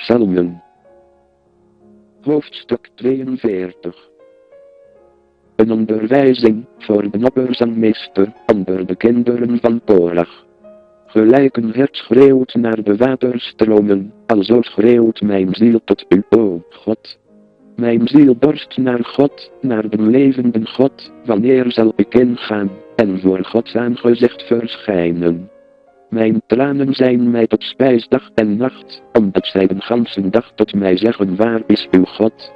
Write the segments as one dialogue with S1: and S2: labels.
S1: Psalmen. Hoofdstuk 42. Een onderwijzing voor de opperzangmeester onder de kinderen van Korach. Gelijk een hert schreeuwt naar de waterstromen, alzo schreeuwt mijn ziel tot u, o God. Mijn ziel dorst naar God, naar de levende God, wanneer zal ik ingaan, en voor Gods aangezicht verschijnen. Mijn tranen zijn mij tot spijs dag en nacht, omdat zij de ganse dag tot mij zeggen, waar is uw God?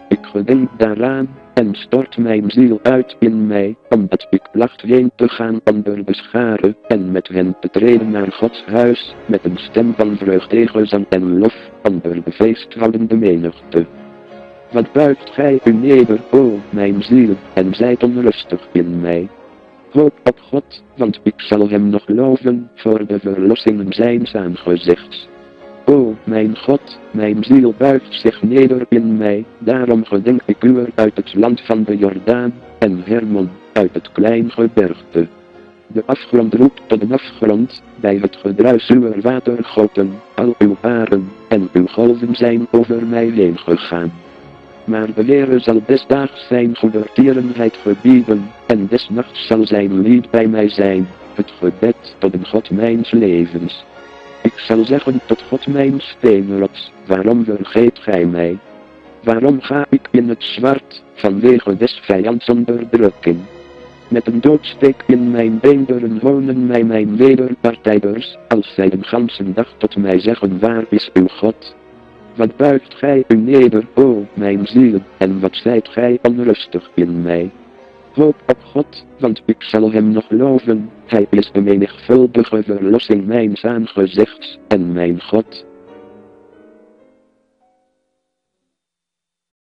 S1: Ik gedenk daaraan, en stort mijn ziel uit in mij, omdat ik placht heen te gaan onder de schare, en met hen te treden naar Gods huis, met een stem van vreugdegezang en lof, onder de feesthoudende menigte. Wat buigt gij u neder, o mijn ziel, en zijt onrustig in mij. Hoop op God, want ik zal hem nog loven, voor de verlossingen zijns aangezichts. O mijn God, mijn ziel buigt zich neder in mij, daarom gedenk ik u uit het land van de Jordaan, en Hermon, uit het klein gebergte. De afgrond roept tot de afgrond, bij het gedruis uwer watergoten, al uw aren, en uw golven zijn over mij heen gegaan. Maar de Heere zal desdaags zijn goedertierenheid gebieden, en des nachts zal zijn lied bij mij zijn, het gebed tot een God mijns levens. Ik zal zeggen tot God mijn steenrots, waarom vergeet gij mij? Waarom ga ik in het zwart, vanwege des vijands onderdrukking? Met een doodsteek in mijn beenderen wonen mij mijn wederpartijders, als zij de ganse dag tot mij zeggen, waar is uw God? Wat buigt gij u neder, o mijn ziel, en wat zijt gij onrustig in mij? Hoop op God, want ik zal hem nog loven, hij is de menigvuldige verlossing mijns aangezichts, en mijn God.